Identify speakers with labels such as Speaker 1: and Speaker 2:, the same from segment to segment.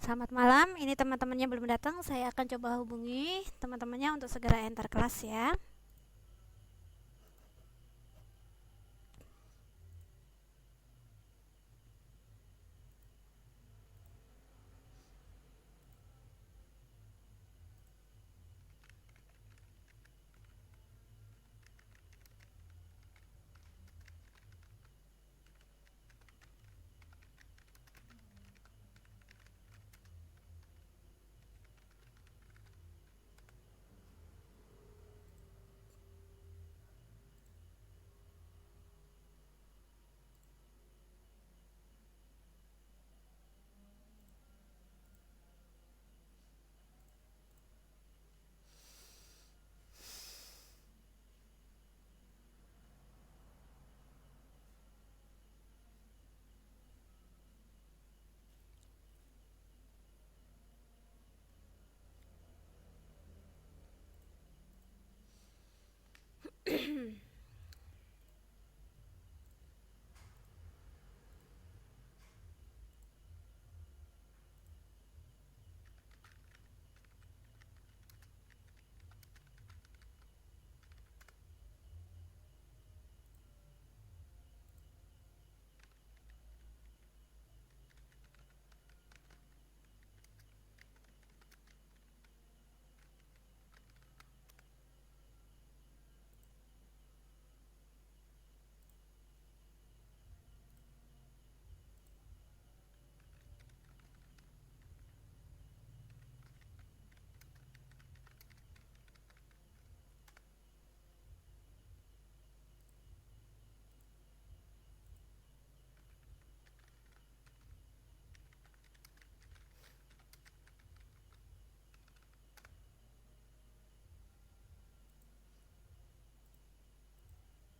Speaker 1: Selamat malam, ini teman-temannya belum datang. Saya akan coba hubungi teman-temannya untuk segera enter kelas ya.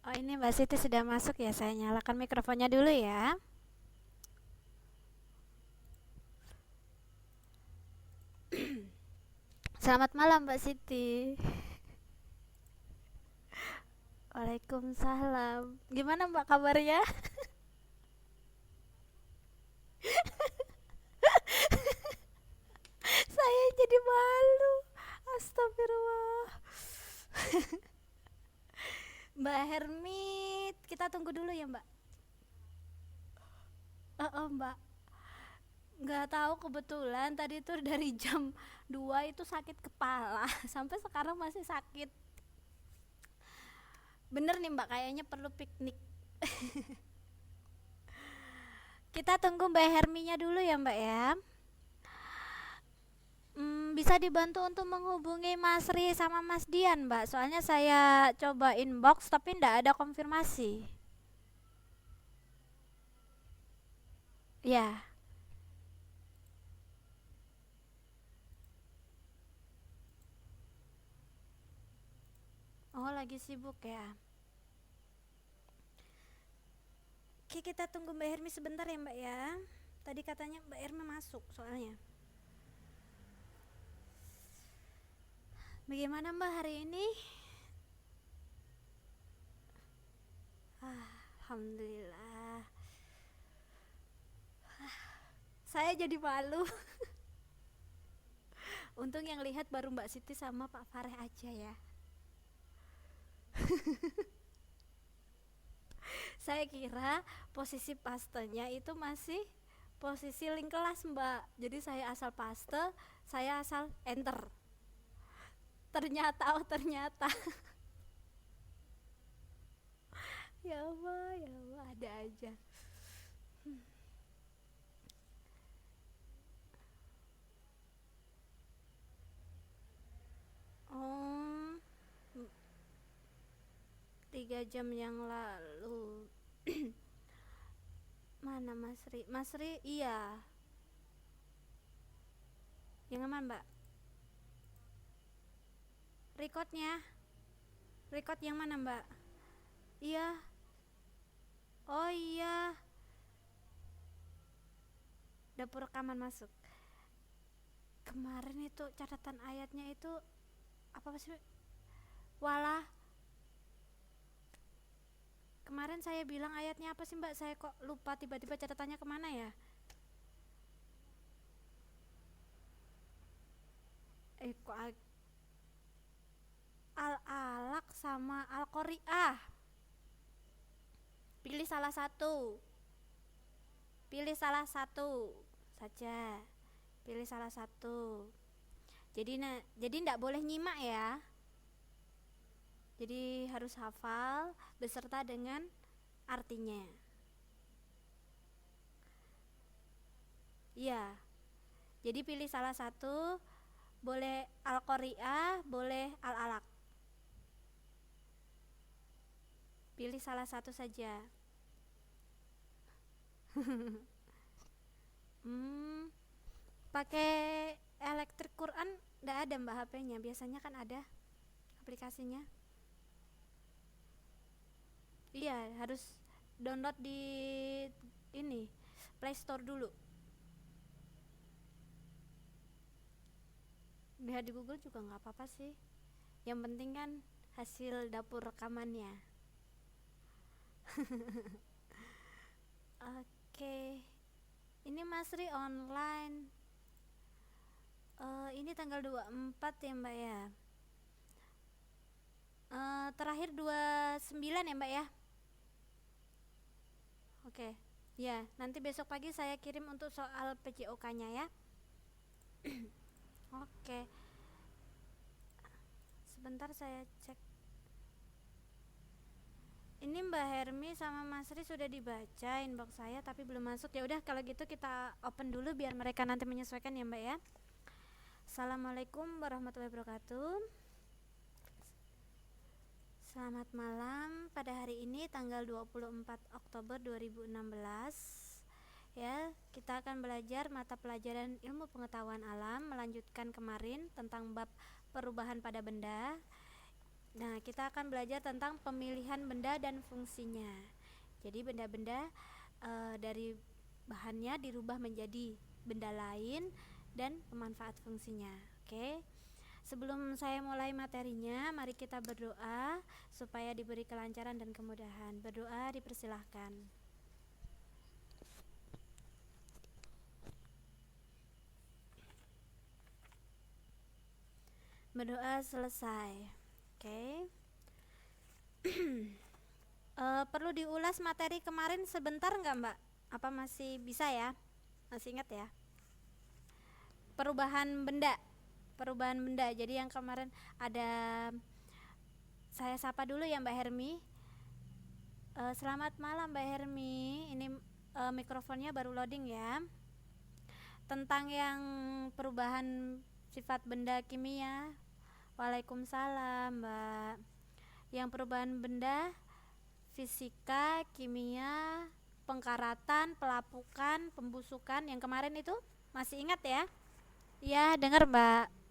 Speaker 1: Oh, ini Mbak Siti sudah masuk ya. Saya nyalakan mikrofonnya dulu ya. Selamat malam Mbak Siti. Waalaikumsalam. Gimana Mbak kabarnya? Saya jadi malu. Astagfirullah. Mbak Hermit, kita tunggu dulu ya Mbak. Mbak, nggak tahu kebetulan tadi tuh dari jam 2 itu sakit kepala sampai sekarang masih sakit. Bener nih Mbak, kayaknya perlu piknik. Kita tunggu Mbak Herminya dulu ya Mbak ya. Bisa dibantu untuk menghubungi Mas Ri sama Mas Dian Mbak. Soalnya saya coba inbox tapi ndak ada konfirmasi. Ya. Oh, lagi sibuk ya. Oke, kita tunggu Mbak Hermi sebentar ya Mbak ya. Tadi katanya Mbak Hermi masuk soalnya. Bagaimana Mbak hari ini? Alhamdulillah. Saya jadi malu. Untung yang lihat baru Mbak Siti sama Pak Fareh aja ya. Saya kira posisi pastenya itu masih posisi link kelas Mbak. Jadi saya asal paste, saya asal enter. Ternyata, oh ternyata. Ya Allah, ada aja. Oh, 3 jam yang lalu. Mana Mas Ri? Mas Ri, iya. Yang mana Mbak? Recordnya? Record yang mana Mbak? Iya. Oh iya. Dapur rekaman masuk. Kemarin itu catatan ayatnya itu apa sih? Walah. Kemarin saya bilang ayatnya apa sih Mbak? Saya kok lupa tiba-tiba catatannya kemana ya? kok al-alaq sama al-qari'ah. Pilih salah satu. Pilih salah satu saja. Pilih salah satu. Jadi enggak boleh nyimak ya. Jadi harus hafal beserta dengan artinya. Iya. Jadi pilih salah satu, boleh al-qari'ah, boleh al-alaq. Pilih salah satu saja. Pakai elektrik Quran enggak ada Mbak HP-nya. Biasanya kan ada aplikasinya. Iya, harus download di ini Play Store dulu. Lihat di Google juga nggak apa-apa sih. Yang penting kan hasil dapur rekamannya. Oke. Ini Masri online. Ini tanggal 24 ya Mbak ya. Terakhir 29 ya Mbak ya. Oke. Ya, nanti besok pagi saya kirim untuk soal PJOK-nya ya. Oke. Sebentar saya cek. Ini Mbak Hermi sama Mas Ri sudah dibaca inbox saya tapi belum masuk. Ya udah kalau gitu kita open dulu biar mereka nanti menyesuaikan ya Mbak ya. Assalamualaikum warahmatullahi wabarakatuh. Selamat malam. Pada hari ini tanggal 24 Oktober 2016 ya, kita akan belajar mata pelajaran ilmu pengetahuan alam, melanjutkan kemarin tentang bab perubahan pada benda. Nah, kita akan belajar tentang pemilihan benda dan fungsinya. Jadi benda-benda dari bahannya dirubah menjadi benda lain dan pemanfaat fungsinya. Oke. Sebelum saya mulai materinya, mari kita berdoa supaya diberi kelancaran dan kemudahan. Berdoa dipersilahkan. Berdoa selesai. Oke. Perlu diulas materi kemarin sebentar nggak Mbak? Apa masih bisa ya? Masih ingat ya? Perubahan benda. Jadi yang kemarin ada, saya sapa dulu ya Mbak Hermi. Selamat malam Mbak Hermi. Ini mikrofonnya baru loading ya. Tentang yang perubahan sifat benda kimia. Waalaikumsalam Mbak. Yang perubahan benda fisika, kimia, pengkaratan, pelapukan, pembusukan yang kemarin itu masih ingat ya? Ya, dengar Mbak.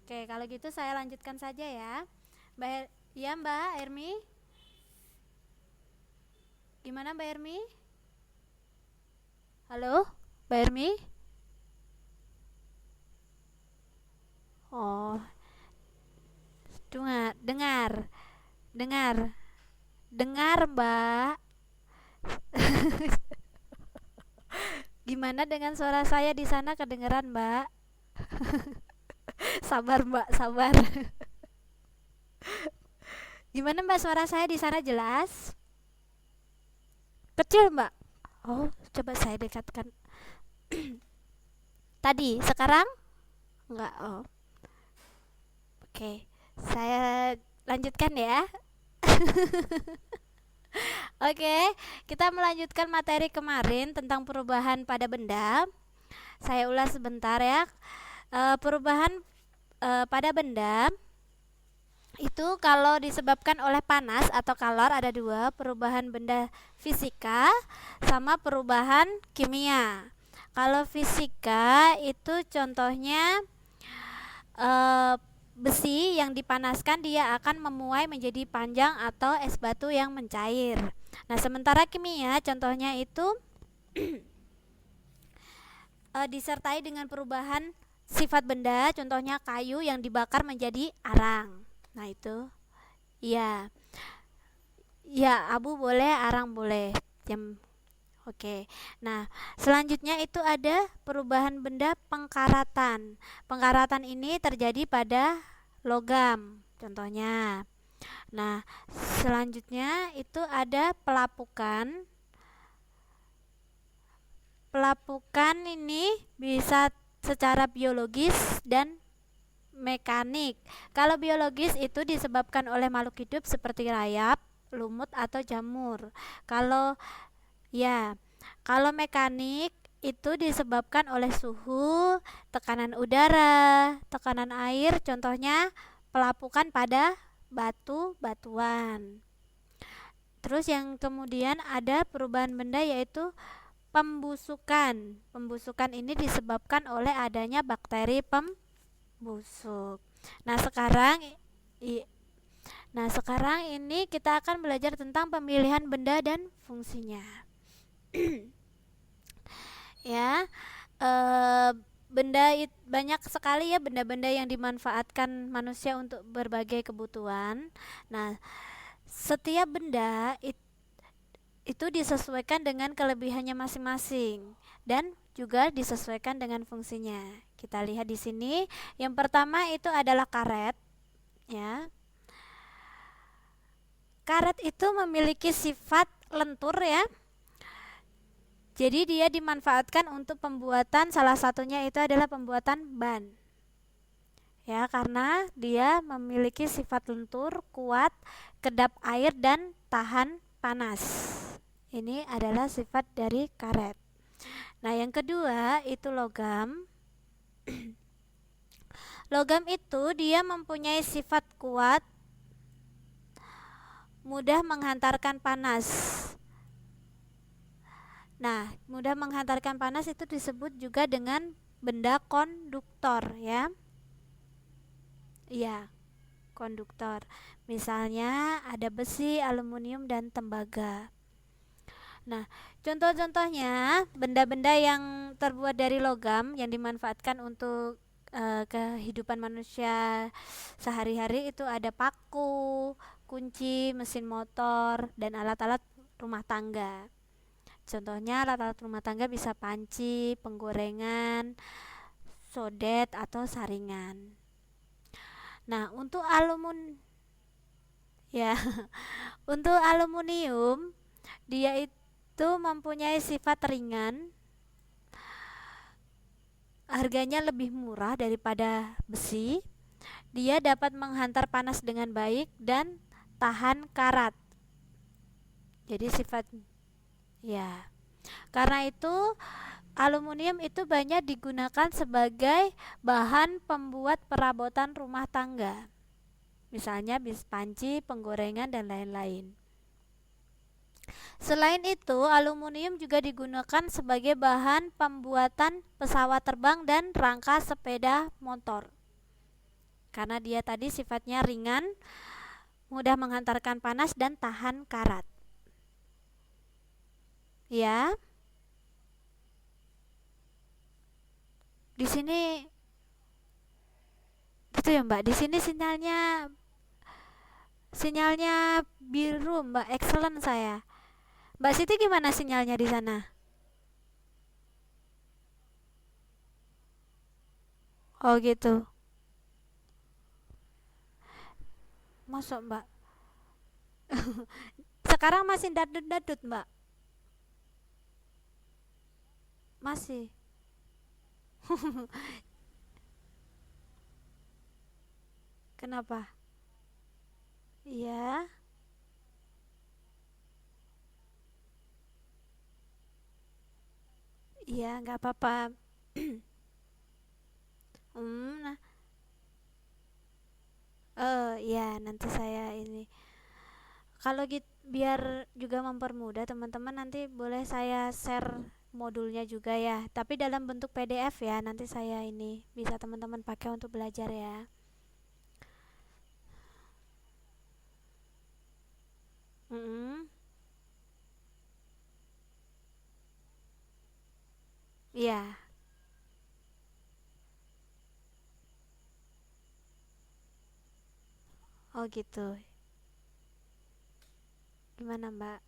Speaker 1: Oke, kalau gitu saya lanjutkan saja ya. Mbak Hermi. Gimana Mbak Hermi? Halo, Mbak Hermi? Oh, dengar Mbak. Gimana dengan suara saya di sana, kedengeran Mbak? Sabar Mbak, sabar. Gimana Mbak, suara saya di sana jelas? Kecil Mbak? Oh, coba saya dekatkan. Tadi, sekarang? Enggak, oh. Oke, saya lanjutkan ya. Oke, kita melanjutkan materi kemarin tentang perubahan pada benda. Saya ulas sebentar ya. Perubahan pada benda itu kalau disebabkan oleh panas atau kalor ada dua, perubahan benda fisika sama perubahan kimia. Kalau fisika itu contohnya besi yang dipanaskan dia akan memuai menjadi panjang atau es batu yang mencair. Nah, sementara kimia contohnya itu disertai dengan perubahan sifat benda, contohnya kayu yang dibakar menjadi arang. Nah, itu ya abu boleh, arang boleh. Oke. Nah, selanjutnya itu ada perubahan benda pengkaratan. Pengkaratan ini terjadi pada logam. Contohnya. Nah, selanjutnya itu ada pelapukan. Pelapukan ini bisa secara biologis dan mekanik. Kalau biologis itu disebabkan oleh makhluk hidup seperti rayap, lumut atau jamur. Kalau ya, kalau mekanik itu disebabkan oleh suhu, tekanan udara, tekanan air, contohnya pelapukan pada batu-batuan. Terus yang kemudian ada perubahan benda yaitu pembusukan. Pembusukan ini disebabkan oleh adanya bakteri pembusuk. Nah, i- sekarang ini kita akan belajar tentang pemilihan benda dan fungsinya. Ya, eh, banyak sekali ya benda-benda yang dimanfaatkan manusia untuk berbagai kebutuhan. Nah, setiap benda itu disesuaikan dengan kelebihannya masing-masing dan juga disesuaikan dengan fungsinya. Kita lihat di sini, yang pertama itu adalah karet, ya. Karet itu memiliki sifat lentur ya. Jadi dia dimanfaatkan untuk pembuatan, salah satunya itu adalah pembuatan ban. Ya, karena dia memiliki sifat lentur, kuat, kedap air dan tahan panas. Ini adalah sifat dari karet. Nah, yang kedua itu logam. Logam itu dia mempunyai sifat kuat, mudah menghantarkan panas. Nah, mudah menghantarkan panas itu disebut juga dengan benda konduktor ya. Iya, konduktor. Misalnya ada besi, aluminium dan tembaga. Nah, contoh-contohnya benda-benda yang terbuat dari logam yang dimanfaatkan untuk kehidupan manusia sehari-hari itu ada paku, kunci, mesin motor, dan alat-alat rumah tangga. Contohnya alat-alat rumah tangga bisa panci, penggorengan, sodet atau saringan. Nah, ya, untuk aluminium dia itu mempunyai sifat ringan, harganya lebih murah daripada besi. Dia dapat menghantar panas dengan baik dan tahan karat. Jadi sifat ya. Karena itu aluminium itu banyak digunakan sebagai bahan pembuat perabotan rumah tangga. Misalnya bis panci, penggorengan dan lain-lain. Selain itu, aluminium juga digunakan sebagai bahan pembuatan pesawat terbang dan rangka sepeda motor. Karena dia tadi sifatnya ringan, mudah menghantarkan panas dan tahan karat. Ya. Di sini gitu ya, Mbak. Di sini sinyalnya biru, Mbak. Excellent saya. Mbak Siti gimana sinyalnya di sana? Oh gitu. Masuk, Mbak. Sekarang masih dadut-dadut, Mbak. Masih. Kenapa? Iya. Iya, nggak apa-apa. Nah, ya nanti saya ini. Kalau gitu biar juga mempermudah teman-teman nanti boleh saya share modulnya juga ya. Tapi dalam bentuk PDF ya. Nanti saya ini bisa teman-teman pakai untuk belajar ya. Mm-mm. Iya. Oh gitu. Gimana Mbak?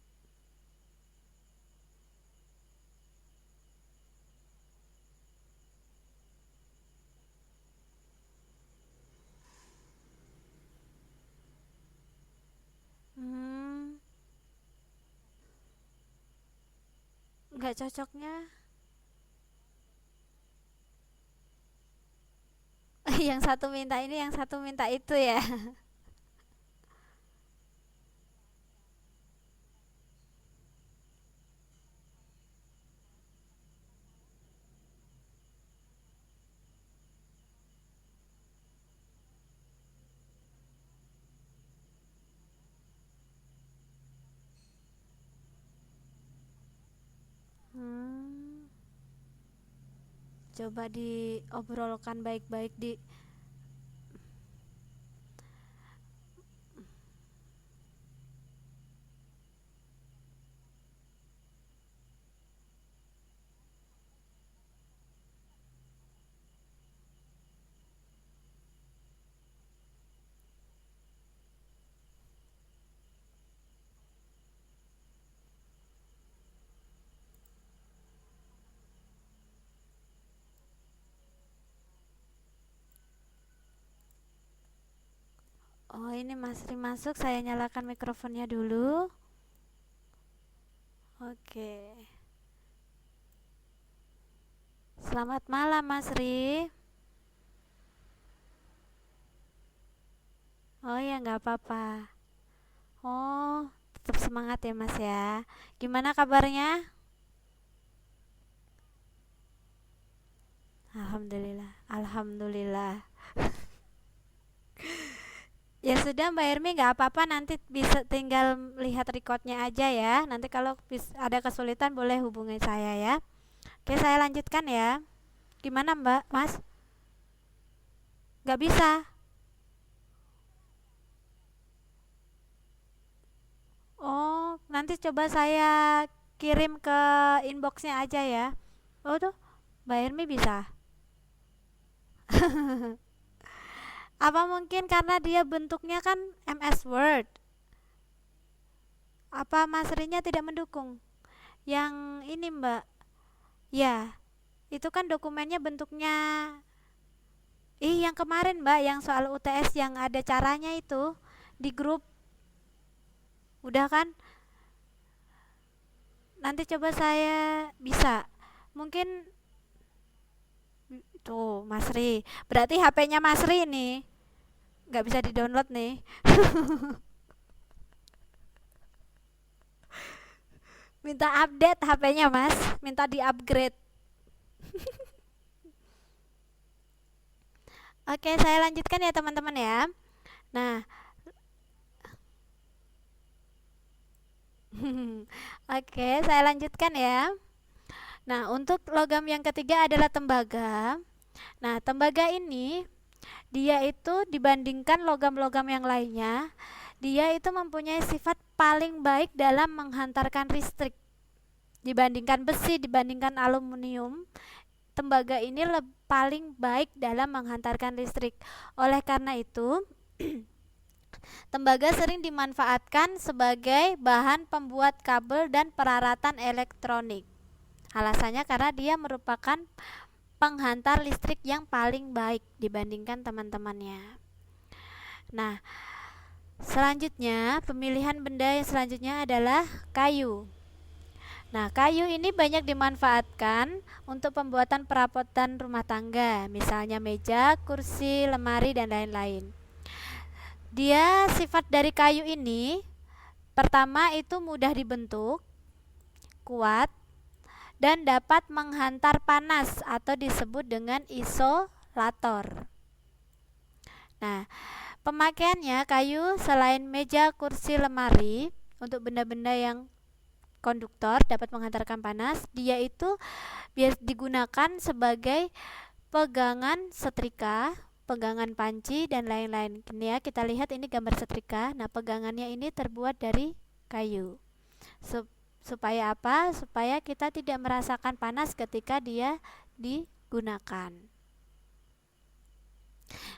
Speaker 1: nggak cocoknya. Yang satu minta ini, yang satu minta itu ya. Hmm, coba diobrolkan baik-baik di. Oh, ini Mas Ri masuk, saya nyalakan mikrofonnya dulu. Oke. Selamat malam Mas Ri. Oh ya, nggak apa-apa. Oh, tetap semangat ya Mas ya. Gimana kabarnya? Alhamdulillah. Alhamdulillah. Ya sudah Mbak Hermi, nggak apa-apa, nanti bisa tinggal lihat recordnya aja ya. Nanti kalau ada kesulitan boleh hubungi saya ya. Oke, saya lanjutkan ya. Gimana Mbak, Mas? Nggak bisa. Oh, nanti coba saya kirim ke inboxnya aja ya. Oh tuh, Mbak Hermi bisa. Apa mungkin karena dia bentuknya kan MS Word? Apa Mas Rinya tidak mendukung? Yang ini Mbak, ya, itu kan dokumennya bentuknya. Yang kemarin Mbak, yang soal UTS yang ada caranya itu di grup, udah kan? Nanti coba saya bisa. Mungkin tuh Mas Ri. Berarti HP-nya Mas Ri nih nggak bisa di-download nih. Minta update HP-nya Mas, minta di-upgrade. Oke, saya lanjutkan ya teman-teman ya. Nah, oke, saya lanjutkan ya. Nah, untuk logam yang ketiga adalah tembaga. Nah, tembaga ini dia itu dibandingkan logam-logam yang lainnya, dia itu mempunyai sifat paling baik dalam menghantarkan listrik. Dibandingkan besi, dibandingkan aluminium, tembaga ini paling baik dalam menghantarkan listrik. Oleh karena itu, tembaga sering dimanfaatkan sebagai bahan pembuat kabel dan peralatan elektronik. Alasannya karena dia merupakan penghantar listrik yang paling baik dibandingkan teman-temannya. Nah, selanjutnya pemilihan benda yang selanjutnya adalah kayu. Nah, kayu ini banyak dimanfaatkan untuk pembuatan perabotan rumah tangga, misalnya meja, kursi, lemari, dan lain-lain. Dia sifat dari kayu ini, pertama itu mudah dibentuk, kuat, dan dapat menghantar panas atau disebut dengan isolator. Nah, pemakaiannya kayu selain meja, kursi, lemari untuk benda-benda yang konduktor dapat menghantarkan panas, dia itu biasa digunakan sebagai pegangan setrika, pegangan panci, dan lain-lain. Ini ya, kita lihat ini gambar setrika. Nah, pegangannya ini terbuat dari kayu. Supaya apa? Supaya kita tidak merasakan panas ketika dia digunakan.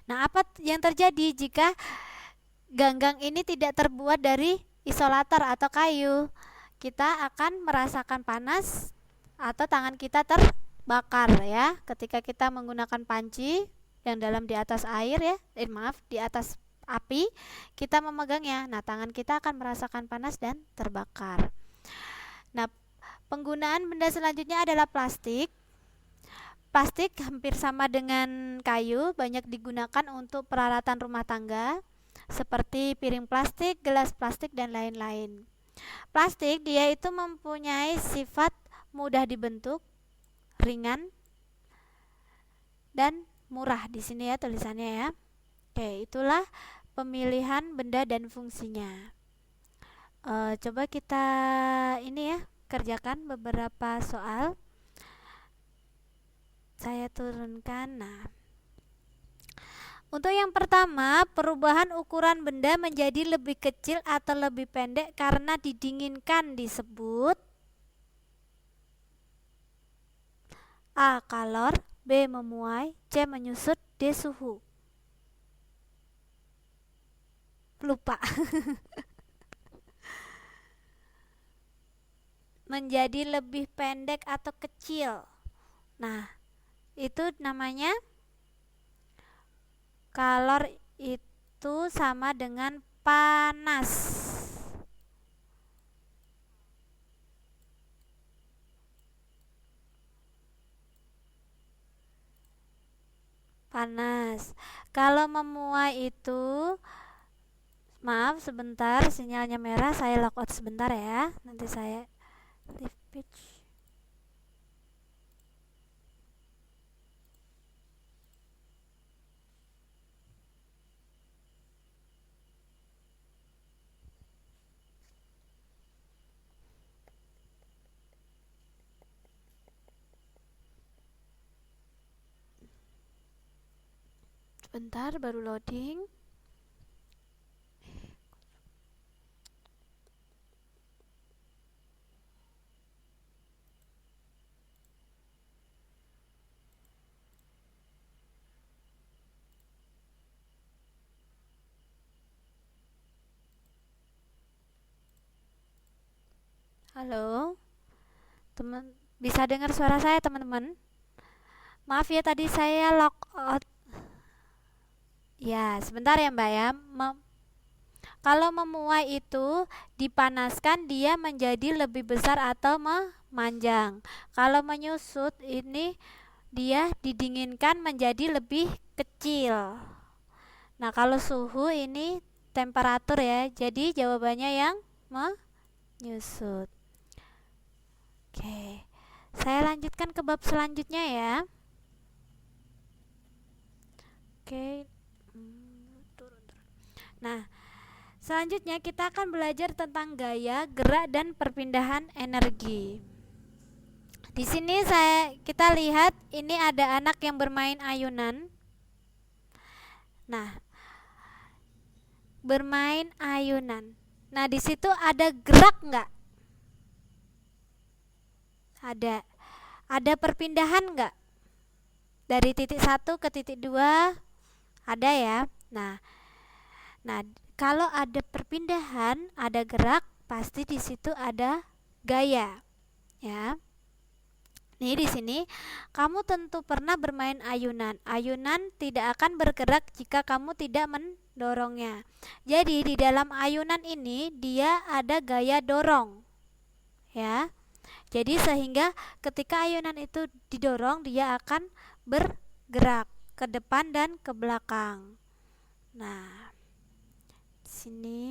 Speaker 1: Nah, apa yang terjadi jika ganggang ini tidak terbuat dari isolator atau kayu? Kita akan merasakan panas atau tangan kita terbakar ya ketika kita menggunakan panci yang dalam di atas air ya, di atas api kita memegangnya. Nah, tangan kita akan merasakan panas dan terbakar. Nah, Penggunaan benda selanjutnya adalah plastik. Plastik hampir sama dengan kayu, banyak digunakan untuk peralatan rumah tangga seperti piring plastik, gelas plastik, dan lain-lain. Plastik dia itu mempunyai sifat mudah dibentuk, ringan, dan murah. Di sini ya tulisannya ya. Oke, itulah pemilihan benda dan fungsinya. Coba kita ini ya, kerjakan beberapa soal. Saya turunkan. Nah, untuk yang pertama, perubahan ukuran benda menjadi lebih kecil atau lebih pendek karena didinginkan disebut A. Kalor, B. Memuai, C. Menyusut, D. Suhu. Lupa. Menjadi lebih pendek atau kecil. Nah, itu namanya kalor, itu sama dengan panas. Panas. Kalau memuai itu, maaf sebentar, sinyalnya merah, saya logout sebentar ya. Nanti saya leave page. Sebentar, baru loading. Halo, teman, bisa dengar suara saya teman-teman? Maaf ya tadi saya logout. Ya, sebentar ya Mbak ya. Kalau memuai itu dipanaskan dia menjadi lebih besar atau memanjang. Kalau menyusut ini dia didinginkan menjadi lebih kecil. Nah, kalau suhu ini temperatur ya. Jadi jawabannya yang menyusut. Oke. Saya lanjutkan ke bab selanjutnya ya. Oke. Nah, selanjutnya kita akan belajar tentang gaya, gerak, dan perpindahan energi. Di sini kita lihat ini ada anak yang bermain ayunan. Nah, bermain ayunan. Nah, di situ ada gerak nggak? Ada. Ada perpindahan nggak? Dari titik 1 ke titik 2 ada ya. Nah, kalau ada perpindahan, ada gerak, pasti di situ ada gaya. Ya. Nih di sini kamu tentu pernah bermain ayunan. Ayunan tidak akan bergerak jika kamu tidak mendorongnya. Jadi di dalam ayunan ini dia ada gaya dorong. Ya. Jadi sehingga ketika ayunan itu didorong dia akan bergerak ke depan dan ke belakang. Nah, di sini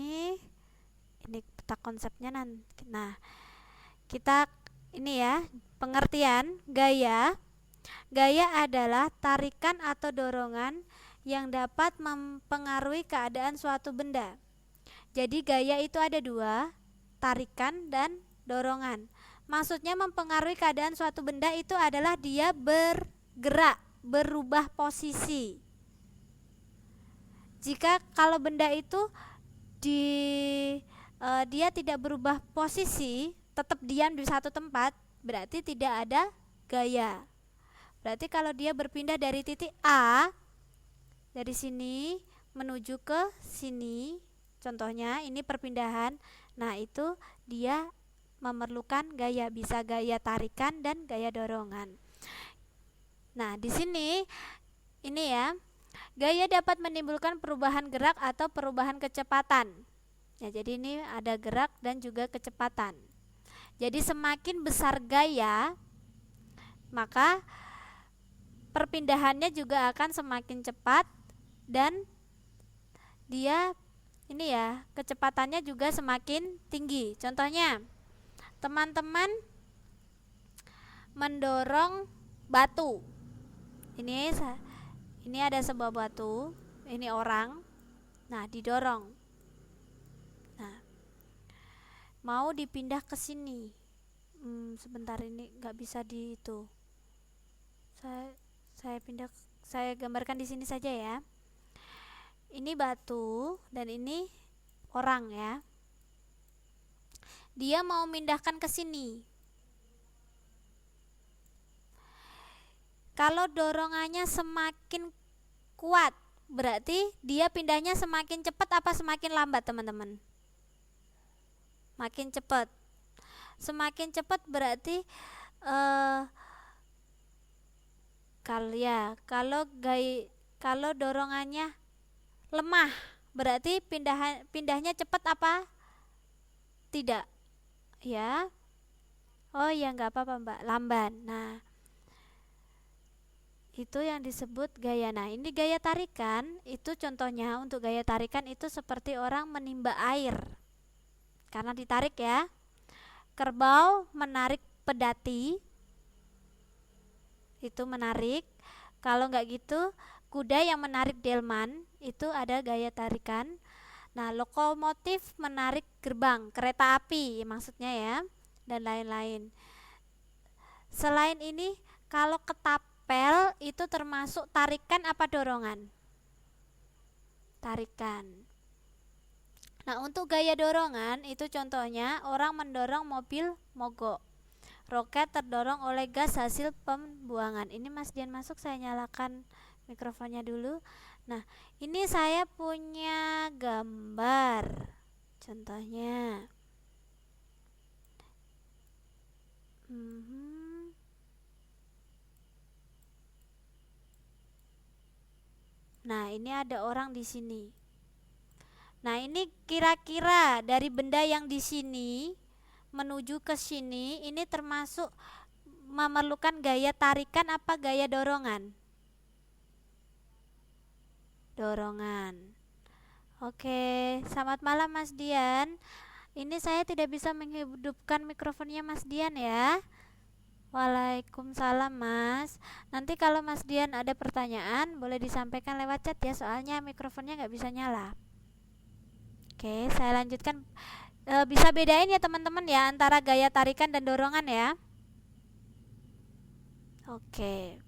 Speaker 1: ini peta konsepnya nanti. Nah, kita ini ya, pengertian gaya. Gaya adalah tarikan atau dorongan yang dapat mempengaruhi keadaan suatu benda. Jadi gaya itu ada dua, tarikan dan dorongan. Maksudnya mempengaruhi keadaan suatu benda itu adalah dia bergerak, berubah posisi. Jika kalau benda itu dia tidak berubah posisi, tetap diam di satu tempat, berarti tidak ada gaya. Berarti kalau dia berpindah dari titik A, dari sini menuju ke sini, contohnya ini perpindahan, nah itu dia memerlukan gaya, bisa gaya tarikan dan gaya dorongan. Nah, di sini ini ya, gaya dapat menimbulkan perubahan gerak atau perubahan kecepatan. Ya, jadi ini ada gerak dan juga kecepatan. Jadi semakin besar gaya, maka perpindahannya juga akan semakin cepat dan dia ini ya, kecepatannya juga semakin tinggi. Contohnya, teman-teman mendorong batu. Ini ada sebuah batu, ini orang. Nah, didorong. Nah, mau dipindah ke sini. Sebentar, ini nggak bisa di itu. Saya gambarkan di sini saja ya. Ini batu dan ini orang ya. Dia mau memindahkan ke sini. Kalau dorongannya semakin kuat, berarti dia pindahnya semakin cepat apa semakin lambat, teman-teman? Makin cepat. Semakin cepat berarti kalau dorongannya lemah, berarti pindahnya cepat apa tidak? Ya. Oh ya, nggak apa-apa Mbak, lamban. Nah, itu yang disebut gaya. Nah, ini gaya tarikan, itu contohnya untuk gaya tarikan itu seperti orang menimba air. Karena ditarik ya. Kerbau menarik pedati, itu menarik. Kalau nggak gitu, kuda yang menarik delman, itu ada gaya tarikan. Nah, lokomotif menarik gerbang, kereta api maksudnya ya, dan lain-lain. Selain ini, kalau ketapel itu termasuk tarikan apa dorongan? Tarikan. Nah, untuk gaya dorongan itu contohnya orang mendorong mobil mogok. Roket terdorong oleh gas hasil pembuangan. Ini Mas Dian masuk, saya nyalakan mikrofonnya dulu. Nah, ini saya punya gambar. Contohnya. Nah, ini ada orang di sini. Nah, ini kira-kira dari benda yang di sini menuju ke sini, ini termasuk memerlukan gaya tarikan apa gaya dorongan? Dorongan. Oke, selamat malam Mas Dian. Ini saya tidak bisa menghidupkan mikrofonnya Mas Dian ya. Waalaikumsalam Mas. Nanti kalau Mas Dian ada pertanyaan boleh disampaikan lewat chat ya, soalnya mikrofonnya nggak bisa nyala. Oke, saya lanjutkan. Bisa bedain ya teman-teman ya antara gaya tarikan dan dorongan ya. Oke.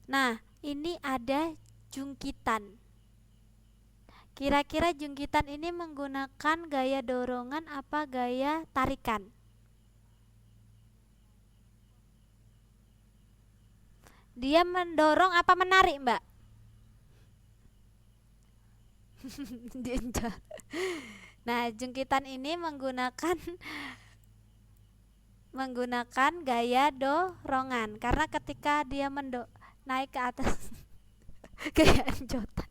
Speaker 1: Nah, ini ada jungkitan. Kira-kira jungkitan ini menggunakan gaya dorongan apa gaya tarikan? Dia mendorong apa menarik, Mbak? Nah, jungkitan ini menggunakan gaya dorongan karena ketika dia naik ke atas gaya anjotan.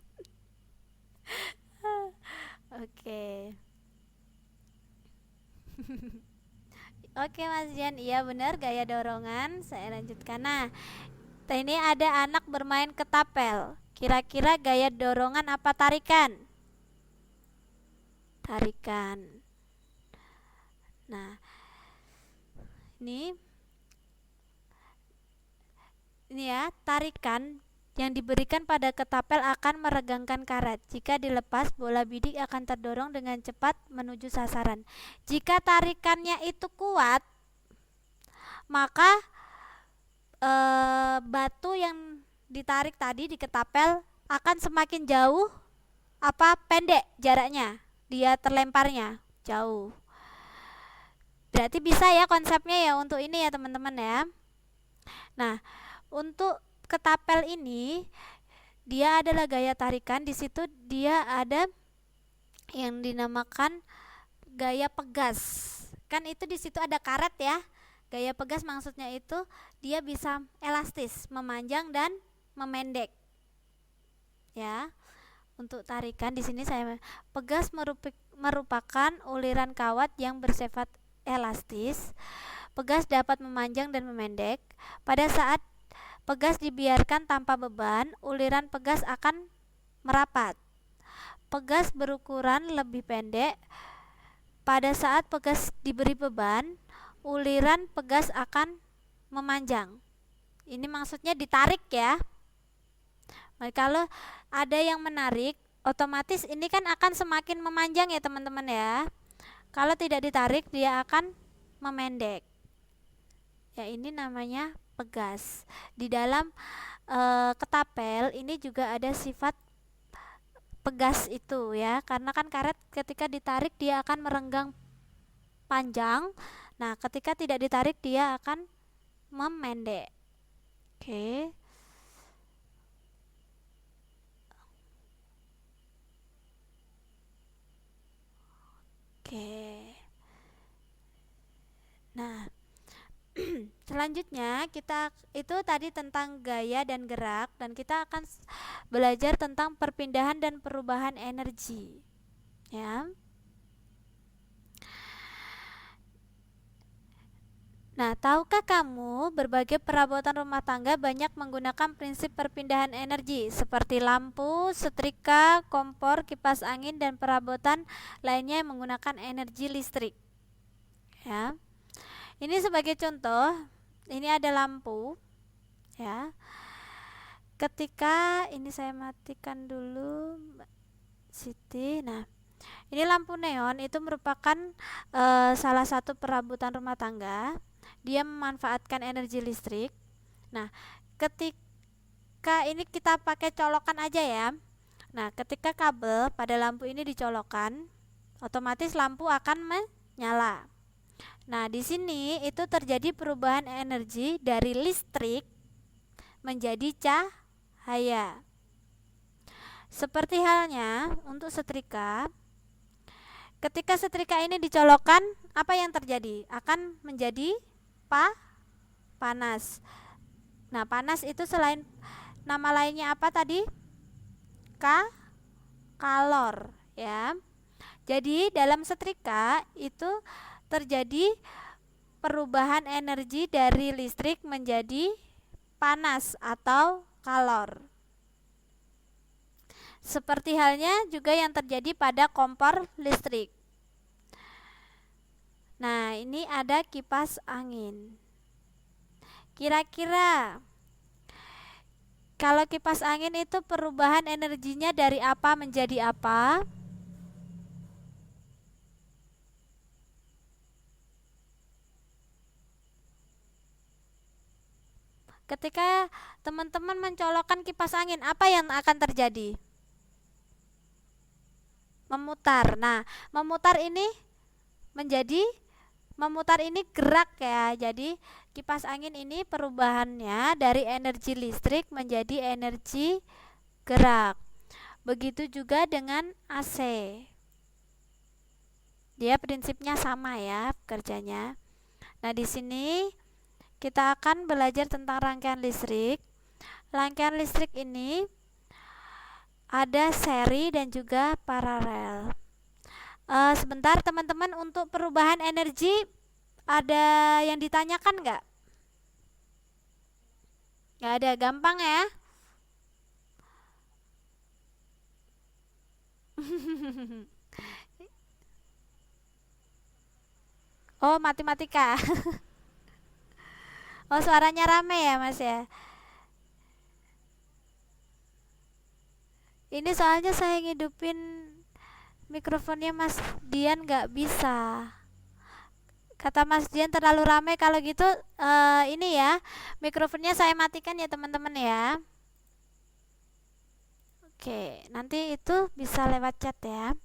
Speaker 1: Oke. Oke Mas Jan, iya benar gaya dorongan. Saya lanjutkan. Nah, ini ada anak bermain ketapel. Kira-kira gaya dorongan apa tarikan? Tarikan. Nah, ini ya, tarikan yang diberikan pada ketapel akan meregangkan karet. Jika dilepas, bola bidik akan terdorong dengan cepat menuju sasaran. Jika tarikannya itu kuat, maka batu yang ditarik tadi di ketapel akan semakin jauh apa pendek jaraknya, dia terlemparnya jauh. Berarti bisa ya konsepnya ya untuk ini ya teman-teman ya. Nah, untuk ketapel ini dia adalah gaya tarikan. Di situ dia ada yang dinamakan gaya pegas. Kan itu di situ ada karet ya. Gaya pegas maksudnya itu dia bisa elastis, memanjang dan memendek. Ya. Untuk tarikan di sini saya pegas merupakan uliran kawat yang bersifat elastis, pegas dapat memanjang dan memendek. Pada saat pegas dibiarkan tanpa beban, uliran pegas akan merapat. Pegas berukuran lebih pendek. Pada saat pegas diberi beban, uliran pegas akan memanjang. Ini maksudnya ditarik ya. Nah, kalau ada yang menarik, otomatis ini kan akan semakin memanjang ya teman-teman ya. Kalau tidak ditarik, dia akan memendek. Ya, ini namanya pegas. Di dalam ketapel ini juga ada sifat pegas itu ya, karena kan karet ketika ditarik dia akan merenggang panjang. Nah, ketika tidak ditarik dia akan memendek. Oke. Oke. Nah, selanjutnya kita itu tadi tentang gaya dan gerak, dan kita akan belajar tentang perpindahan dan perubahan energi. Ya. Nah, tahukah kamu berbagai perabotan rumah tangga banyak menggunakan prinsip perpindahan energi seperti lampu, setrika, kompor, kipas angin, dan perabotan lainnya yang menggunakan energi listrik. Ya. Ini sebagai contoh, ini ada lampu ya. Ketika ini saya matikan dulu Mbak Siti. Nah, ini lampu neon itu merupakan salah satu perabotan rumah tangga. Dia memanfaatkan energi listrik. Nah, ketika ini kita pakai colokan aja ya. Nah, ketika kabel pada lampu ini dicolokkan, otomatis lampu akan menyala. Nah, di sini itu terjadi perubahan energi dari listrik menjadi cahaya. Seperti halnya untuk setrika. Ketika setrika ini dicolokkan, apa yang terjadi? Akan menjadi panas. Nah, panas itu selain nama lainnya apa tadi? Kalor ya. Jadi dalam setrika itu terjadi perubahan energi dari listrik menjadi panas atau kalor. Seperti halnya juga yang terjadi pada kompor listrik. Nah, ini ada kipas angin. Kira-kira kalau kipas angin itu perubahan energinya dari apa menjadi apa? Ketika teman-teman mencolokkan kipas angin, apa yang akan terjadi? Memutar. Nah, memutar ini gerak ya. Jadi kipas angin ini perubahannya dari energi listrik menjadi energi gerak. Begitu juga dengan AC. Dia prinsipnya sama ya kerjanya. Nah, di sini kita akan belajar tentang rangkaian listrik. Rangkaian listrik ini ada seri dan juga paralel. Sebentar teman-teman, untuk perubahan energi ada yang ditanyakan nggak? Nggak ada, gampang ya. Oh, matematika. Oh, suaranya rame ya Mas ya. Ini soalnya saya ngidupin mikrofonnya Mas Dian, nggak bisa. Kata Mas Dian terlalu ramai. Kalau gitu ini ya, mikrofonnya saya matikan ya teman-teman ya. Oke, nanti itu bisa lewat chat ya.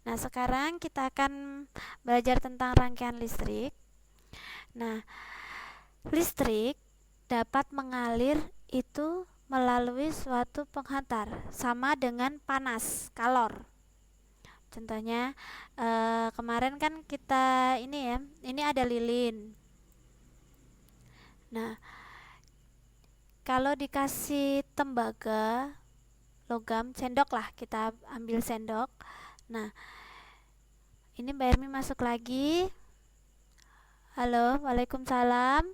Speaker 1: Nah, sekarang kita akan belajar tentang rangkaian listrik. Nah, listrik dapat mengalir itu melalui suatu penghantar, sama dengan panas, kalor. Contohnya kemarin kan kita ini ya, ini ada lilin. Nah, kalau dikasih tembaga logam, sendok lah, kita ambil sendok. Nah, ini Mbak Ermi masuk lagi, Halo, waalaikumsalam.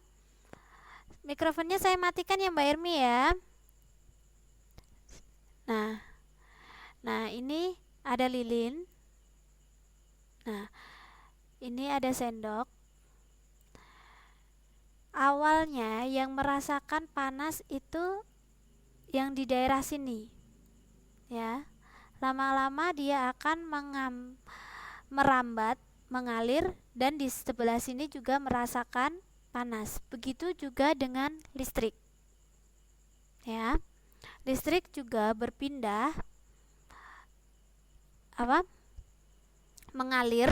Speaker 1: Mikrofonnya saya matikan ya Mbak Irmi ya. Nah, nah ini ada lilin. Nah, ini ada sendok. Awalnya yang merasakan panas itu yang di daerah sini, ya. Lama-lama dia akan merambat, mengalir, dan di sebelah sini juga merasakan panas. Begitu juga dengan listrik, ya. Listrik juga berpindah mengalir,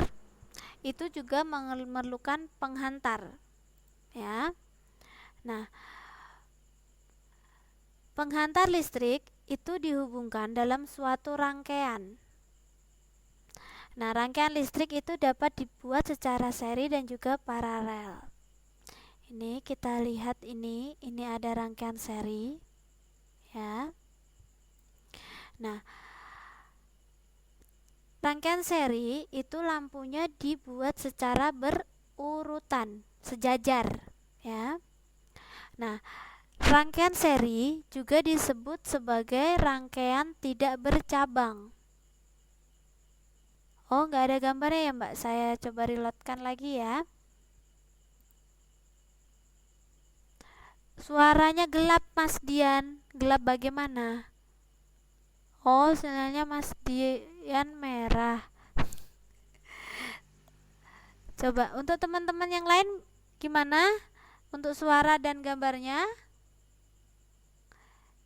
Speaker 1: itu juga memerlukan penghantar, ya. Nah, penghantar listrik itu dihubungkan dalam suatu rangkaian. Nah, rangkaian listrik itu dapat dibuat secara seri dan juga paralel. Ini kita lihat, ini ada rangkaian seri, ya. Nah, rangkaian seri itu lampunya dibuat secara berurutan, sejajar, ya. Nah, rangkaian seri juga disebut sebagai rangkaian tidak bercabang. Oh, nggak ada gambarnya ya Mbak, saya coba reloadkan lagi ya. Suaranya gelap Mas Dian, gelap bagaimana? Oh, sinyalnya Mas Dian merah. Coba untuk teman-teman yang lain gimana? Untuk suara dan gambarnya?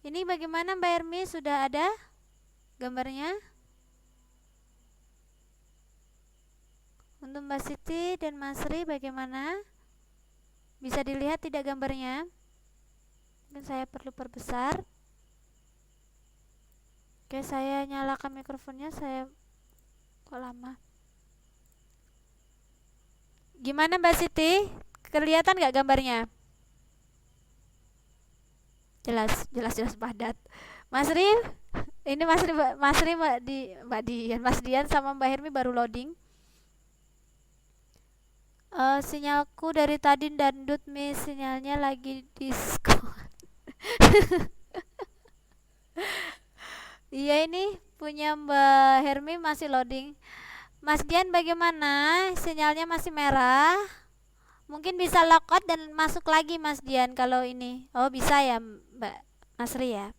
Speaker 1: Ini bagaimana Mbak Ermi, sudah ada gambarnya? Untuk Mbak Siti dan Mas Ri bagaimana? Bisa dilihat tidak gambarnya? Mungkin saya perlu perbesar. Oke, saya nyalakan mikrofonnya. Kok lama? Gimana Mbak Siti? Kelihatan nggak gambarnya? Jelas padat. Mas Ri, ini Mas Ri Mas Dian sama Mbak Hermi baru loading. Sinyalku dari tadi dandut Mi, sinyalnya lagi diskon. Iya, ini punya Mbak Hermi masih loading. Mas Dian bagaimana? Sinyalnya masih merah. Mungkin bisa logout dan masuk lagi Mas Dian kalau ini. Oh, bisa ya Mbak Mas Ri ya.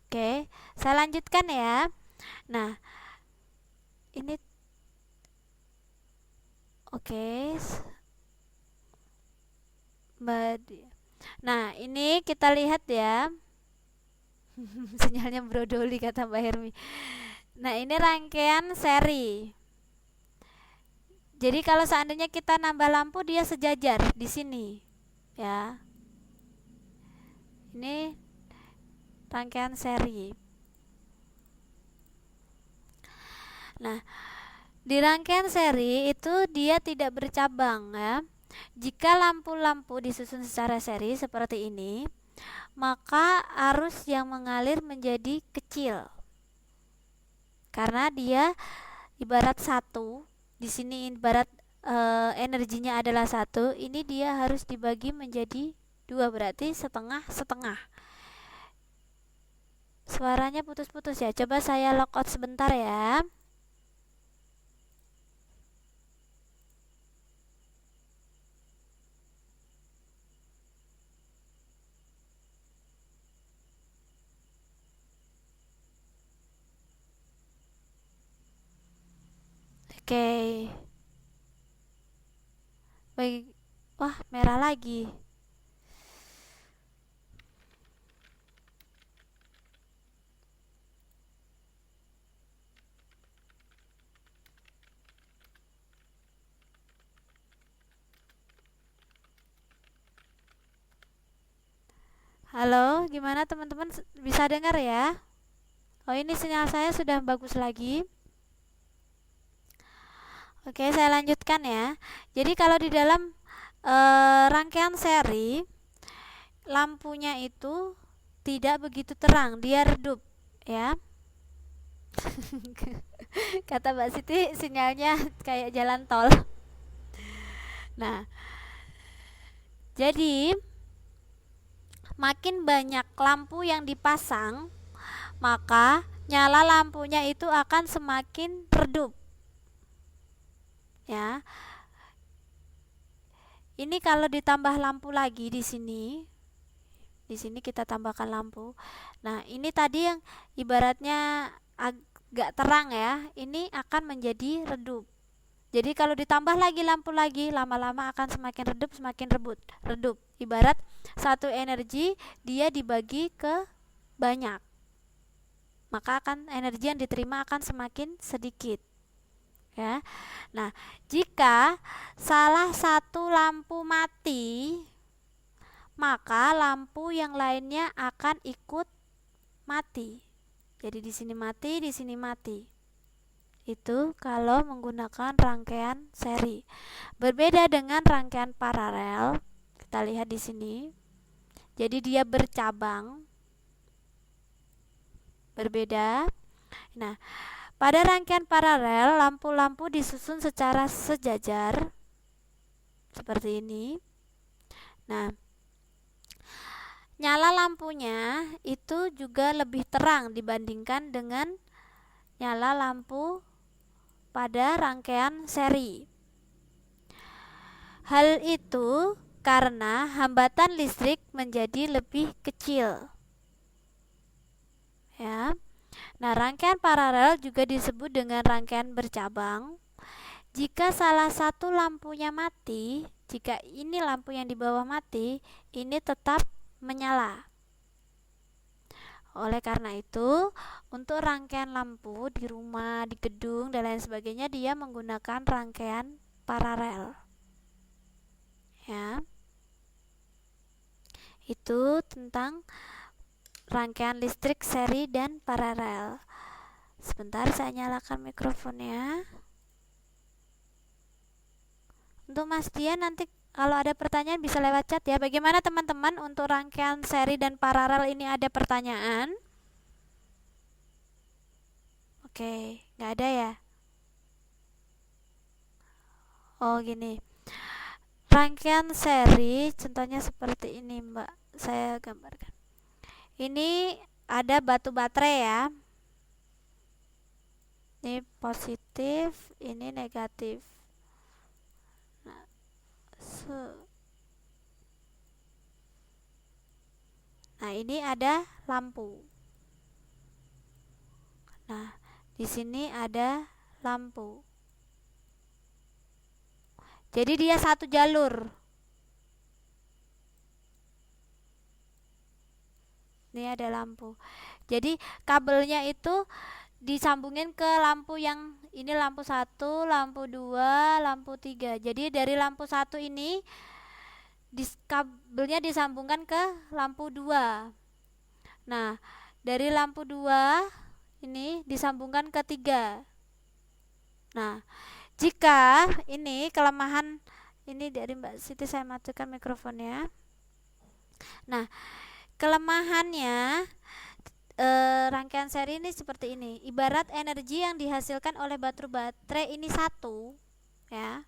Speaker 1: Oke, saya lanjutkan ya. Nah, ini oke. Nah, ini kita lihat ya. Sinyalnya brodoli kata Mbak Hermi. Nah, ini rangkaian seri. Jadi kalau seandainya kita nambah lampu, dia sejajar di sini, ya. Ini rangkaian seri. Nah, di rangkaian seri itu dia tidak bercabang, ya. Jika lampu-lampu disusun secara seri seperti ini, maka arus yang mengalir menjadi kecil. Karena dia ibarat satu, di sini ibarat energinya adalah satu, ini dia harus dibagi menjadi dua, berarti setengah. Suaranya putus-putus ya. Coba saya logout sebentar ya. Oke. Baik. Wah, merah lagi. Halo, gimana teman-teman, bisa dengar ya? Oh, ini sinyal saya sudah bagus lagi. Oke, saya lanjutkan ya. Jadi kalau di dalam rangkaian seri, lampunya itu tidak begitu terang, dia redup, ya. Kata Mbak Siti, sinyalnya kayak jalan tol. Nah, Jadi makin banyak lampu yang dipasang, maka nyala lampunya itu akan semakin redup. Ya. Ini kalau ditambah lampu lagi di sini. Di sini kita tambahkan lampu. Nah, ini tadi yang ibaratnya agak terang ya, ini akan menjadi redup. Jadi kalau ditambah lagi lampu lagi, lama-lama akan semakin redup. Ibarat satu energi dia dibagi ke banyak, maka akan energi yang diterima akan semakin sedikit. Ya. Nah, jika salah satu lampu mati, maka lampu yang lainnya akan ikut mati. Jadi di sini mati, di sini mati. Itu kalau menggunakan rangkaian seri. Berbeda dengan rangkaian paralel. Kita lihat di sini. Jadi dia bercabang. Berbeda. Nah, pada rangkaian paralel, lampu-lampu disusun secara sejajar seperti ini. Nah, nyala lampunya itu juga lebih terang dibandingkan dengan nyala lampu pada rangkaian seri. Hal itu karena hambatan listrik menjadi lebih kecil. Ya. Nah, rangkaian paralel juga disebut dengan rangkaian bercabang. Jika salah satu lampunya mati, jika ini lampu yang di bawah mati, ini tetap menyala. Oleh karena itu, untuk rangkaian lampu di rumah, di gedung, dan lain sebagainya, dia menggunakan rangkaian paralel. Ya. Itu tentang rangkaian listrik seri dan paralel. Sebentar, saya nyalakan mikrofonnya. Untuk Mas Dian nanti kalau ada pertanyaan bisa lewat chat ya. Bagaimana teman-teman untuk rangkaian seri dan paralel ini, ada pertanyaan? Oke, nggak ada ya? Oh gini. Rangkaian seri contohnya seperti ini Mbak. Saya gambarkan. Ini ada batu baterai ya. Ini positif, ini negatif. Nah, ini ada lampu. Nah, di sini ada lampu. Jadi dia satu jalur. Ini ada lampu. Jadi kabelnya itu disambungin ke lampu yang ini, lampu 1, lampu 2, lampu 3. Jadi dari lampu 1 ini kabelnya disambungkan ke lampu 2. Nah, dari lampu 2 ini disambungkan ke 3. Nah, jika ini kelemahan ini dari Mbak Siti, saya matikan mikrofonnya. Nah, kelemahannya rangkaian seri ini seperti ini. Ibarat energi yang dihasilkan oleh baterai ini satu, ya.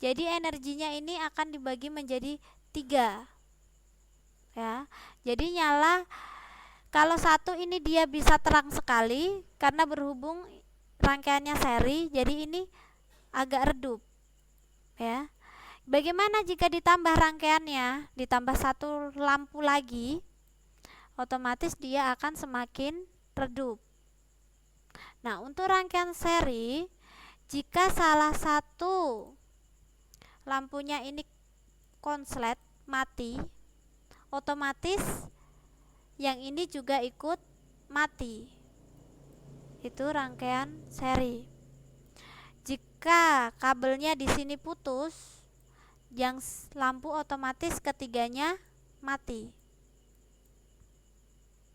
Speaker 1: Jadi energinya ini akan dibagi menjadi 3, ya. Jadi nyala kalau satu ini dia bisa terang sekali karena berhubung rangkaiannya seri, jadi ini agak redup, ya. Bagaimana jika ditambah rangkaiannya, ditambah satu lampu lagi, otomatis dia akan semakin redup. Nah, untuk rangkaian seri, jika salah satu lampunya ini konslet, mati, otomatis yang ini juga ikut mati. Itu rangkaian seri. Jika kabelnya di sini putus, yang lampu otomatis ketiganya mati.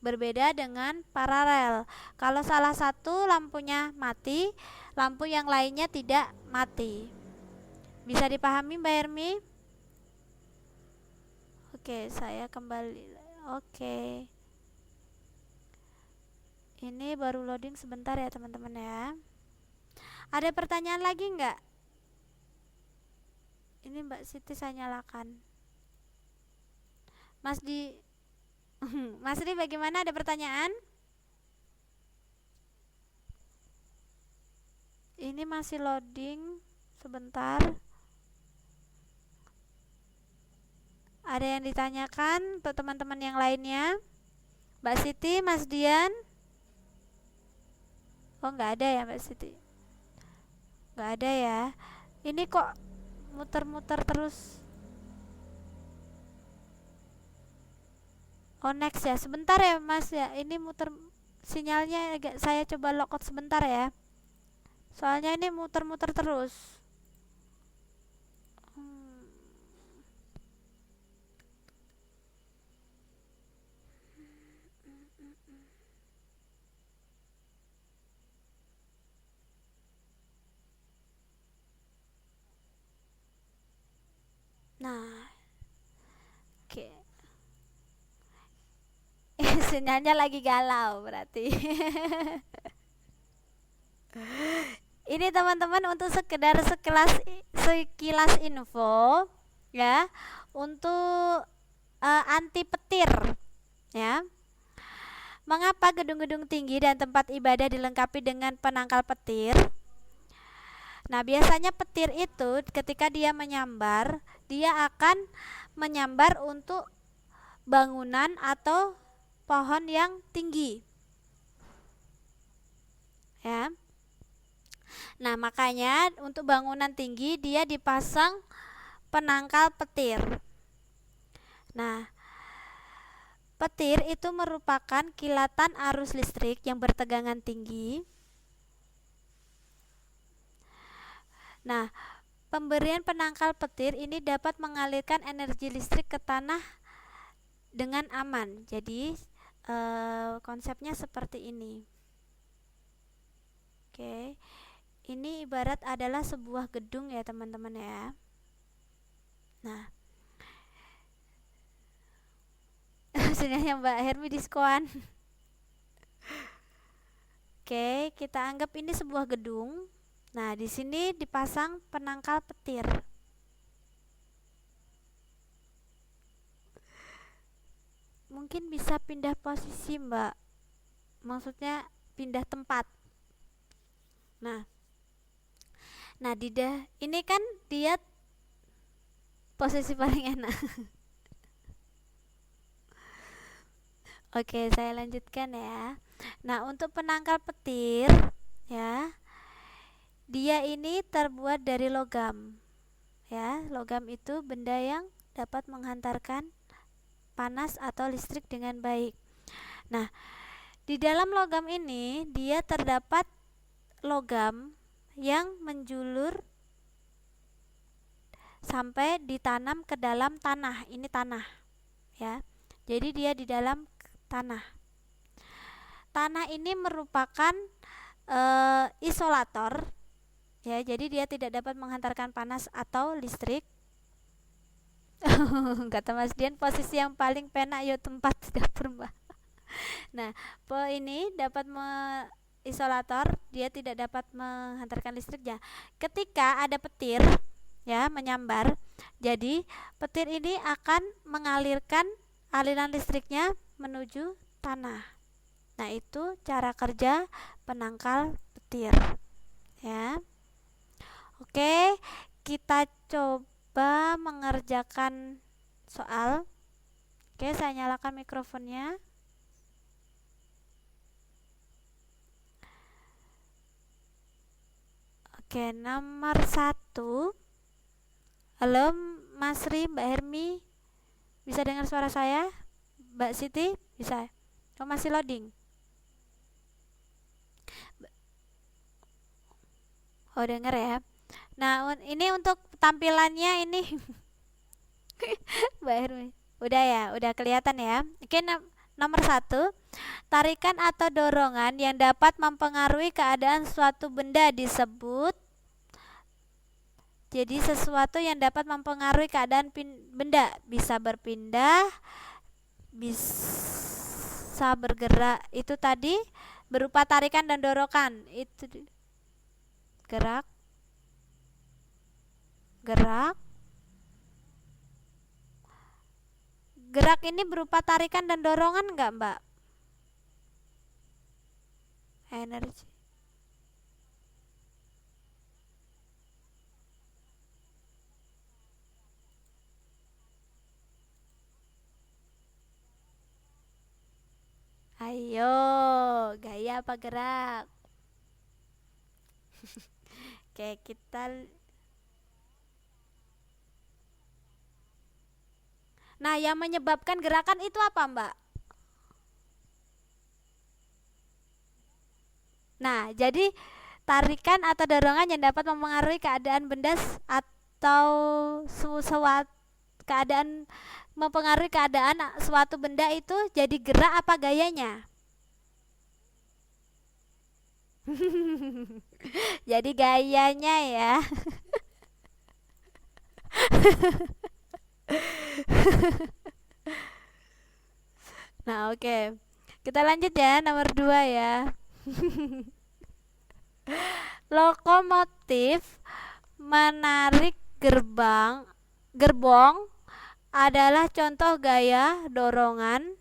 Speaker 1: Berbeda dengan paralel. Kalau salah satu lampunya mati, lampu yang lainnya tidak mati. Bisa dipahami Mbak Hermi? Oke, saya kembali. Oke. Ini baru loading sebentar ya teman-teman ya. Ada pertanyaan lagi enggak? Ini Mbak Siti saya nyalakan. Mas di Mas Ri bagaimana, ada pertanyaan? Ini masih loading sebentar. Ada yang ditanyakan untuk teman-teman yang lainnya? Mbak Siti, Mas Dian? Oh, nggak ada ya Mbak Siti? Nggak ada ya. Ini kok muter-muter terus. Oh, next ya. Sebentar ya Mas ya. Ini muter sinyalnya agak, saya coba lockout sebentar ya. Soalnya ini muter-muter terus. Hmm. Nah, oke. Sinyalnya lagi galau berarti. Ini teman-teman untuk sekedar sekilas info ya, untuk anti petir ya. Mengapa gedung-gedung tinggi dan tempat ibadah dilengkapi dengan penangkal petir? Nah, biasanya petir itu ketika dia menyambar, dia akan menyambar untuk bangunan atau pohon yang tinggi. Ya. Nah, makanya untuk bangunan tinggi dia dipasang penangkal petir. Nah, petir itu merupakan kilatan arus listrik yang bertegangan tinggi. Nah, pemberian penangkal petir ini dapat mengalirkan energi listrik ke tanah dengan aman. Jadi, konsepnya seperti ini. Oke. Ini ibarat adalah sebuah gedung ya, teman-teman ya. Nah, sinyalnya Mbak Hermi diskoan. Oke, kita anggap ini sebuah gedung. Nah, di sini dipasang penangkal petir. Mungkin bisa pindah posisi, Mbak. Maksudnya pindah tempat. Nah, ini kan dia posisi paling enak. Oke, saya lanjutkan ya. Nah, untuk penangkal petir ya, dia ini terbuat dari logam. Ya, logam itu benda yang dapat menghantarkan panas atau listrik dengan baik. Nah, di dalam logam ini dia terdapat logam yang menjulur sampai ditanam ke dalam tanah. Ini tanah ya. Jadi dia di dalam tanah. Tanah ini merupakan isolator ya, jadi dia tidak dapat menghantarkan panas atau listrik. Kata Mas Dian, posisi yang paling penak yo tempat di dapur Mbak. Nah, ini dapat isolator, dia tidak dapat menghantarkan listrik ya. Ketika ada petir ya menyambar, jadi petir ini akan mengalirkan aliran listriknya menuju tanah. Nah, itu cara kerja penangkal petir ya. Oke, kita coba mengerjakan soal. Oke, saya nyalakan mikrofonnya. Oke, nomor 1. Halo Mas Ri, Mbak Hermi, bisa dengar suara saya? Mbak Siti, bisa? Oh, masih loading? Oh, denger ya. Nah, ini untuk tampilannya ini Mbak Hermi. Udah ya, udah kelihatan ya. Oke, nomor 1. Tarikan atau dorongan yang dapat mempengaruhi keadaan suatu benda disebut. Jadi sesuatu yang dapat mempengaruhi keadaan benda, bisa berpindah, bisa bergerak. Itu tadi berupa tarikan dan dorongan. Itu gerak, Gerak ini berupa tarikan dan dorongan nggak, Mbak? Energi. Ayo, gaya apa gerak? Oke, Nah, yang menyebabkan gerakan itu apa, Mbak? Nah, jadi tarikan atau dorongan yang dapat mempengaruhi keadaan benda atau suatu keadaan mempengaruhi keadaan suatu benda itu jadi gerak apa gayanya? Jadi gayanya ya. Nah, oke. Kita lanjut ya, nomor 2 ya. Lokomotif menarik gerbong adalah contoh gaya dorongan,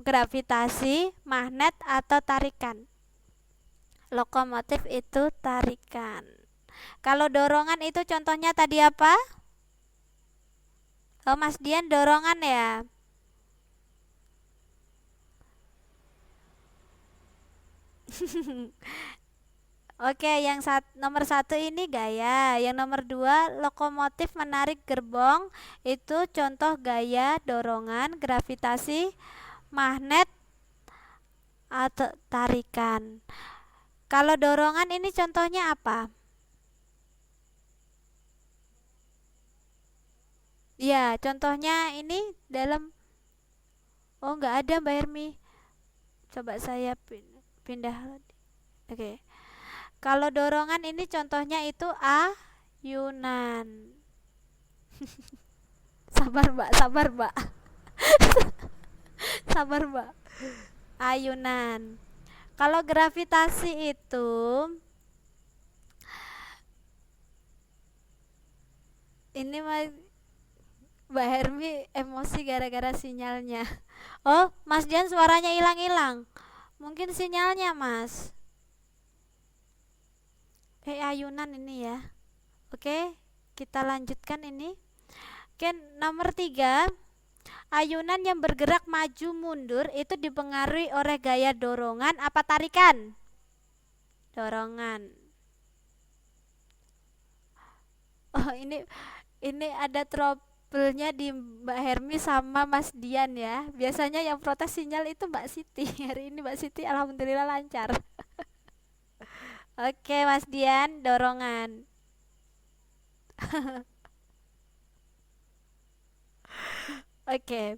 Speaker 1: gravitasi, magnet atau tarikan. Lokomotif itu tarikan. Kalau dorongan itu contohnya tadi apa? Oh, Mas Dian dorongan ya. Oke, yang nomor 1 ini gaya. Yang nomor 2 lokomotif menarik gerbong itu contoh gaya dorongan, gravitasi, magnet atau tarikan. Kalau dorongan ini contohnya apa? Ya, contohnya ini dalam. Oh, nggak ada Mbak Hermi. Coba saya pindah. Oke. Kalau dorongan ini contohnya itu ayunan. Sabar Mbak, sabar Mbak. Sabar Mbak. Ayunan. Kalau gravitasi itu ini Mbak Hermi emosi gara-gara sinyalnya. Oh, Mas Dian suaranya hilang-hilang. Mungkin sinyalnya, Mas. Ayunan ini ya. Oke, kita lanjutkan ini. Oke, nomor 3. Ayunan yang bergerak maju mundur itu dipengaruhi oleh gaya dorongan apa tarikan? Dorongan. Oh, ini ada trouble-nya di Mbak Hermi sama Mas Dian ya. Biasanya yang protes sinyal itu Mbak Siti. Hari ini Mbak Siti alhamdulillah lancar. Oke, Mas Dian, dorongan. Oke.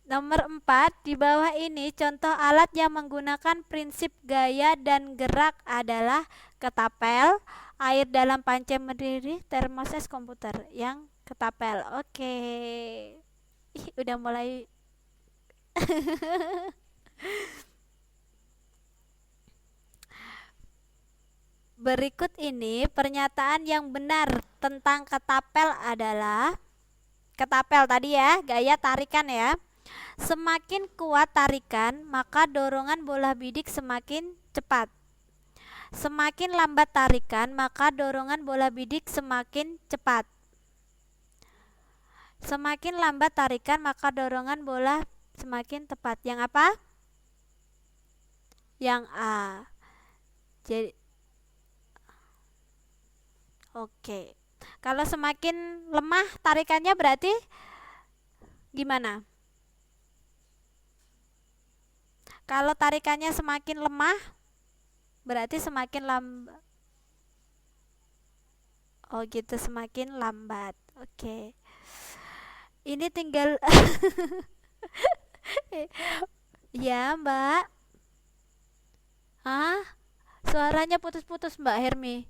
Speaker 1: Nomor 4, di bawah ini contoh alat yang menggunakan prinsip gaya dan gerak adalah ketapel, air dalam panci berdiri, termoses komputer. Yang ketapel. Oke. Ih, udah mulai. Berikut ini pernyataan yang benar tentang ketapel adalah ketapel tadi ya, gaya tarikan ya. Semakin kuat tarikan, maka dorongan bola bidik semakin cepat. Semakin lambat tarikan, maka dorongan bola bidik semakin cepat. Semakin lambat tarikan, maka dorongan bola semakin tepat. Yang apa? Yang A. Jadi oke. Kalau semakin lemah tarikannya berarti gimana? Kalau tarikannya semakin lemah berarti semakin lambat. Oh gitu, semakin lambat. Oke. Ini tinggal ya, Mbak. Ah, suaranya putus-putus, Mbak Hermi.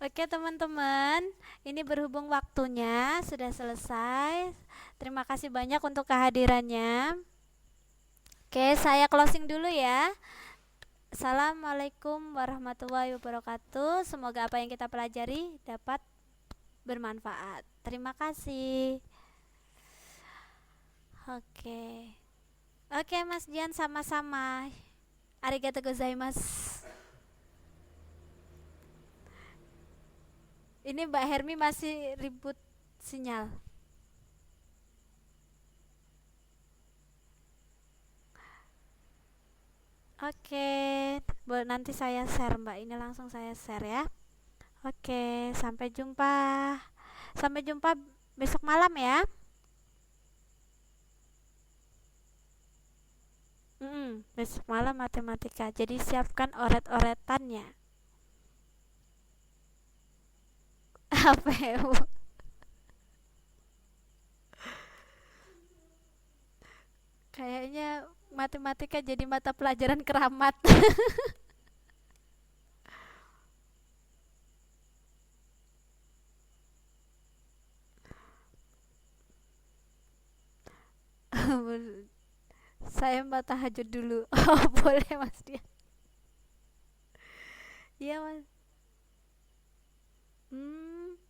Speaker 1: Oke teman-teman, ini berhubung waktunya sudah selesai. Terima kasih banyak untuk kehadirannya. Oke, saya closing dulu ya. Assalamualaikum warahmatullahi wabarakatuh. Semoga apa yang kita pelajari dapat bermanfaat. Terima kasih. Oke. Oke, Mas Dian, sama-sama. Arigatou gozaimasu. Ini Mbak Hermi masih ribut sinyal. Oke, nanti saya share Mbak. Ini langsung saya share ya. Oke, sampai jumpa. Sampai jumpa besok malam ya. Besok malam matematika. Jadi siapkan oret-oretannya. Apa ya, Bu? Kayaknya matematika jadi mata pelajaran keramat. Saya mbak tahajud dulu. Oh, boleh Mas dia. Iya Mas. Hmm.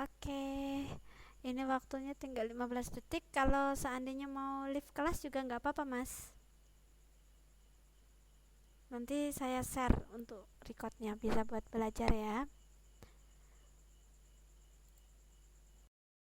Speaker 1: Oke. Ini waktunya tinggal 15 detik. Kalau seandainya mau live kelas juga nggak apa-apa Mas. Nanti saya share untuk recordnya, bisa buat belajar ya.